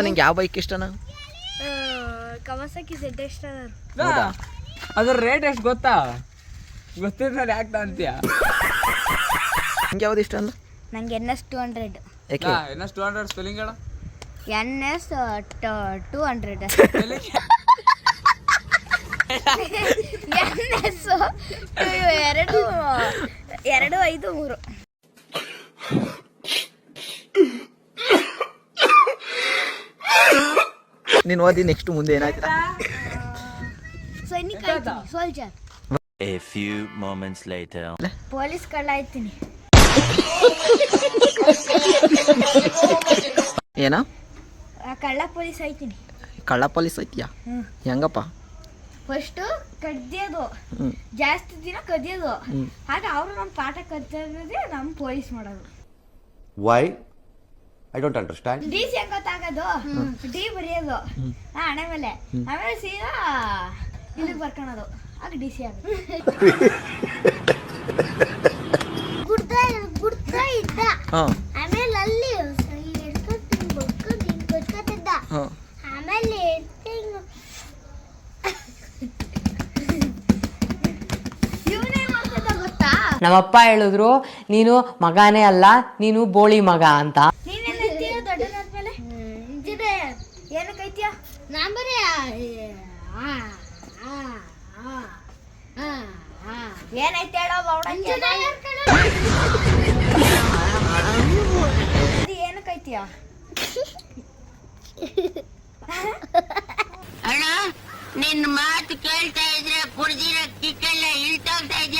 ನಿಂಗೆ ಯಾವ ಬೈಕ್ ಇಷ್ಟನಾ? ಕವಾಸಕಿ ZX ಇಷ್ಟ. ಅದ್ರ ರೇಟ್ ಎಷ್ಟು ಗೊತ್ತಾ? ಗೊತ್ತಿದ್ರೆ ಯಾಕೆ ಅಂತೀಯ? ನಿಂಗೆ ಯಾವ್ದು ಇಷ್ಟ ಅಲ್ಲ? ನಂಗೆ NS 200. ಯಾಕೆ? NS 200 ಸ್ಪೆಲ್ಲಿಂಗ್ ಹೇಳ. NS 200. NS 253. ನೀನು ಓದಿ ನೆಕ್ಸ್ಟ್ ಮುಂದೆ ಏನಾಯ್ತು? ಸೈನಿಕ ಆಯ್ತೀನಿ, soldier. A few moments later. Police ಕಳ್ಳ ಆಯ್ತೀನಿ. ಏನ? ಕಳ್ಳ ಪೊಲೀಸ್ ಆಯ್ತೀನಿ. ಕಳ್ಳ ಪೊಲೀಸ್ ಐತಿಯಾ? ಹೆಂಗಪ್ಪ? ಫಸ್ಟು ಕದ್ಯೋದು, ಜಾಸ್ತಿ ದಿನ ಕದಿಯೋದು, ಆಗ ಅವರು ನಮ್ಮ ಪಾಠ ಕಲಿಯೋದೇ ನಮ್ಮ ಪೊಲೀಸ್ ಮಾಡೋದು. Why? I don't understand. D C ಹೆಂಗ್ ಗೊತ್ತಾಗೋದು? ಡಿ ಬರೆಯೋದು ಹಣೆ ಮೇಲೆ, ಆಮೇಲೆ ಸೀದಾ ಇಲ್ಲಿ ಬರ್ಕೊಳೋದು, ಆಗ ಡಿ ಸಿ ಆಗೋದು. ಗುಡ್ತಾ ಇದ್ದ, ಆಮೇಲೆ ಅಲ್ಲಿ ಆಮೇಲೆ ನಮ್ಮಪ್ಪ ಹೇಳಿದ್ರು ನೀನು ಮಗನೇ ಅಲ್ಲ, ನೀನು ಬೋಳಿ ಮಗ ಅಂತ. ದೊಡ್ಡದಾದ್ಮೇಲೆ ಏನಕ್ಕೈತಿಯ? ನಾನ್ ಬರೀ ಏನೈತೆ ಹೇಳೋ ಏನಕ್ಕೈತಿಯ? ಅಣ್ಣ ನಿನ್ನ ಮಾತು ಕೇಳ್ತಾ ಇದ್ರೆ ಕುಡ್ದಿರೋ ಕಿಕ್ಕೆಲ್ಲ ಇಳ್ತೋಗ್ತಾ ಇದೆಯಾ?